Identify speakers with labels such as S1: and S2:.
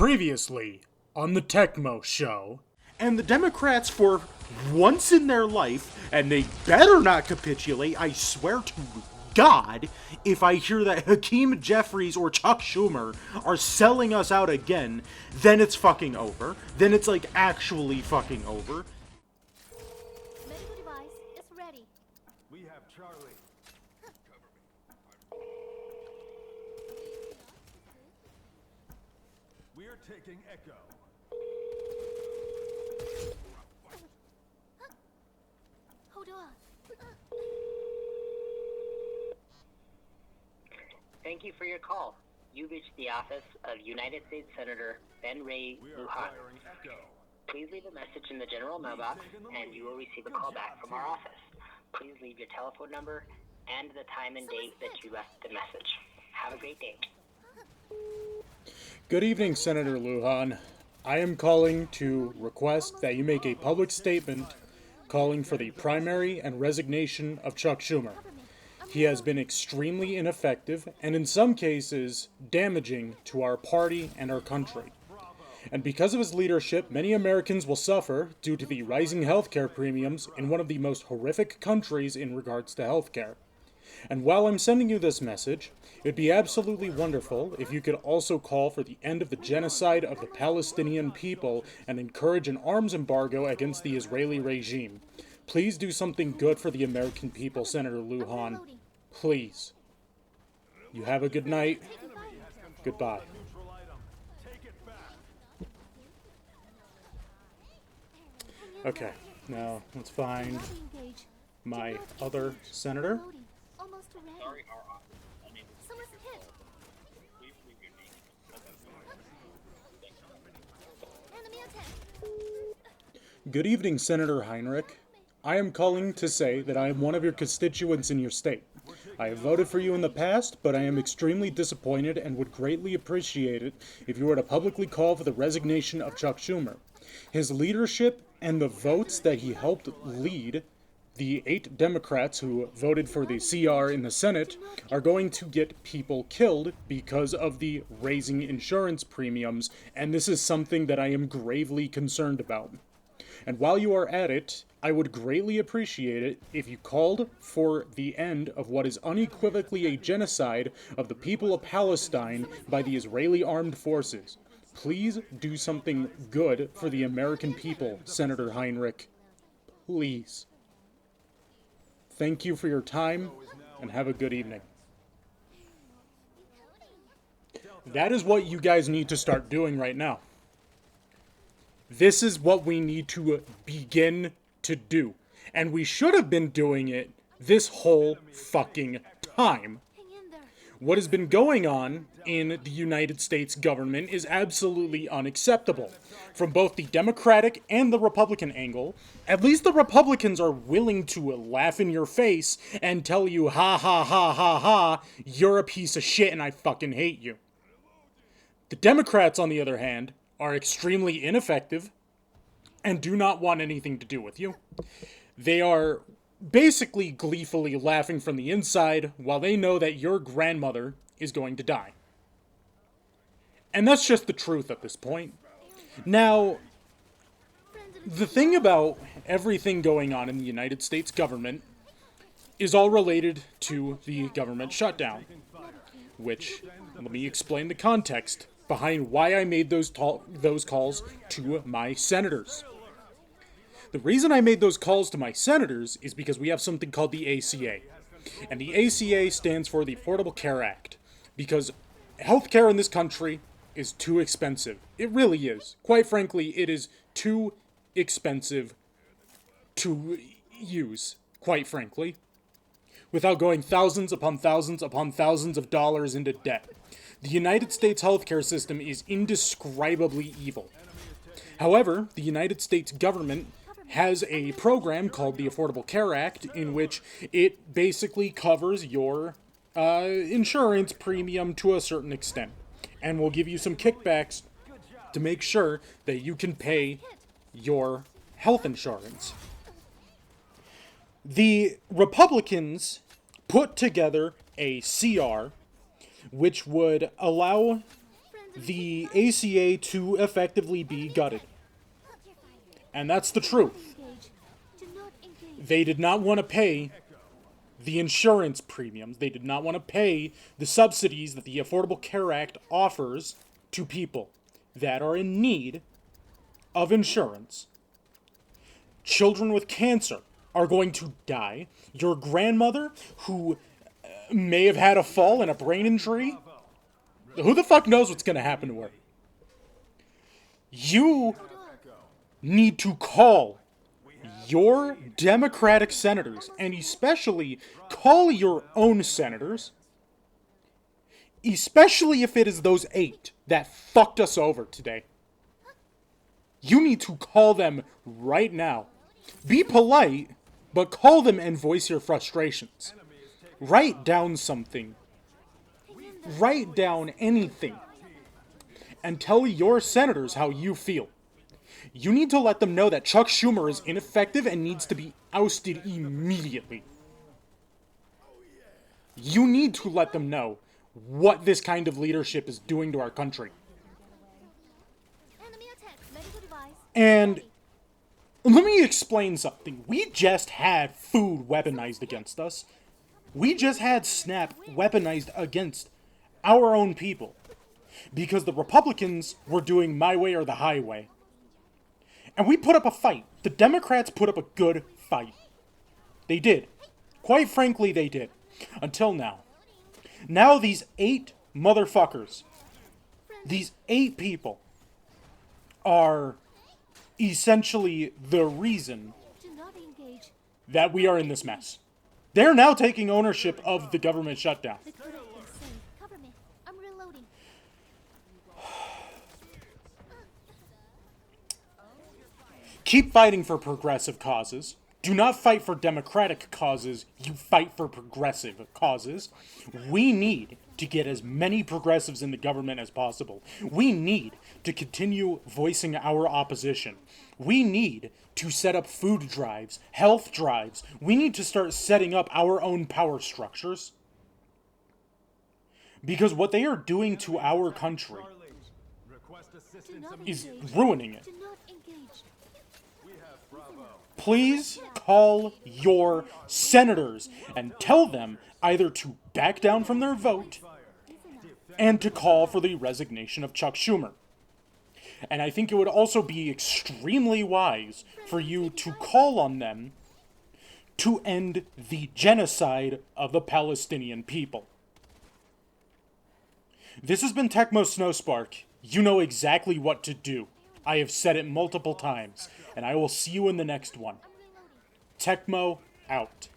S1: Previously on the Techmo show. And the Democrats, for once in their life, and they better not capitulate, I swear to God, if I hear that Hakeem Jeffries or Chuck Schumer are selling us out again, then it's fucking over. Then it's like actually fucking over.
S2: Medical device is ready.
S3: We have Charlie. We're taking Echo.
S2: Hold on.
S4: Thank you for your call. You reached the office of United States Senator Ben Ray
S3: We are
S4: Lujan.
S3: firing Echo.
S4: Please leave a message in the general mailbox and you will receive a call back from our office. Please leave your telephone number and the time and date that you left the message. Have a great day.
S1: Good evening, Senator Lujan. I am calling to request that you make a public statement calling for the primary and resignation of Chuck Schumer. He has been extremely ineffective and in some cases damaging to our party and our country. And because of his leadership, many Americans will suffer due to the rising healthcare premiums in one of the most horrific countries in regards to healthcare. And while I'm sending you this message, it'd be absolutely wonderful if you could also call for the end of the genocide of the Palestinian people and encourage an arms embargo against the Israeli regime. Please do something good for the American people, Senator Lujan. Please. You have a good night. Goodbye.
S3: Neutral item. Take it back.
S1: Okay, now let's find
S2: Ready, engage.
S1: my other senator.
S2: Loading. Almost ready. Someone's hit. Enemy attack.
S1: Good evening, Senator Heinrich. I am calling to say that I am one of your constituents in your state. I have voted for you in the past, but I am extremely disappointed and would greatly appreciate it if you were to publicly call for the resignation of Chuck Schumer. His leadership and the votes that he helped lead, the 8 Democrats who voted for the CR in the Senate, are going to get people killed because of the raising insurance premiums, and this is something that I am gravely concerned about. And while you are at it, I would greatly appreciate it if you called for the end of what is unequivocally a genocide of the people of Palestine by the Israeli armed forces. Please do something good for the American people, Senator Heinrich. Please. Thank you for your time, and have a good evening. That is what you guys need to start doing right now. This is what we need to begin to do. And we should have been doing it this whole fucking time.
S2: Hang in there.
S1: What has been going on in the United States government is absolutely unacceptable. From both the Democratic and the Republican angle, at least the Republicans are willing to laugh in your face and tell you, ha ha ha ha ha, you're a piece of shit and I fucking hate you. The Democrats, on the other hand, are extremely ineffective and do not want anything to do with you. They are basically gleefully laughing from the inside while they know that your grandmother is going to die. And that's just the truth at this point. Now, the thing about everything going on in the United States government is all related to the government shutdown, which, let me explain the context behind why I made those calls to my senators. The reason I made those calls to my senators is because we have something called the ACA. And the ACA stands for the Affordable Care Act. Because healthcare in this country is too expensive. It really is. Quite frankly, it is too expensive to use, quite frankly, without going thousands upon thousands upon thousands of dollars into debt. The United States healthcare system is indescribably evil. However, the United States government has a program called the Affordable Care Act in which it basically covers your insurance premium to a certain extent and will give you some kickbacks to make sure that you can pay your health insurance. The Republicans put together a CR which would allow the ACA to effectively be gutted. And that's the truth. They did not want to pay the insurance premiums. They did not want to pay the subsidies that the Affordable Care Act offers to people that are in need of insurance. Children with cancer are going to die. Your grandmother, who may have had a fall and a brain injury, who the fuck knows what's going to happen to her? You need to call your Democratic senators, and especially call your own senators, especially if it is those 8 that fucked us over today. You need to call them right now. Be polite, but call them and voice your frustrations. Write down something. Write down anything. And tell your senators how you feel. You need to let them know that Chuck Schumer is ineffective and needs to be ousted immediately. You need to let them know what this kind of leadership is doing to our country. And let me explain something. We just had food weaponized against us. We just had SNAP weaponized against our own people. Because the Republicans were doing my way or the highway. And we put up a fight. The Democrats put up a good fight. They did. Quite frankly, they did. Until now. Now these 8 motherfuckers, these 8 people, are essentially the reason that we are in this mess. They're now taking ownership of the government shutdown. Keep fighting for progressive causes. Do not fight for democratic causes. You fight for progressive causes. We need to get as many progressives in the government as possible. We need to continue voicing our opposition. We need to set up food drives, health drives. We need to start setting up our own power structures. Because what they are doing to our country is ruining it. Please call your senators and tell them either to back down from their vote and to call for the resignation of Chuck Schumer. And I think it would also be extremely wise for you to call on them to end the genocide of the Palestinian people. This has been Techmo Snowspark. You know exactly what to do. I have said it multiple times, and I will see you in the next one. Techmo out.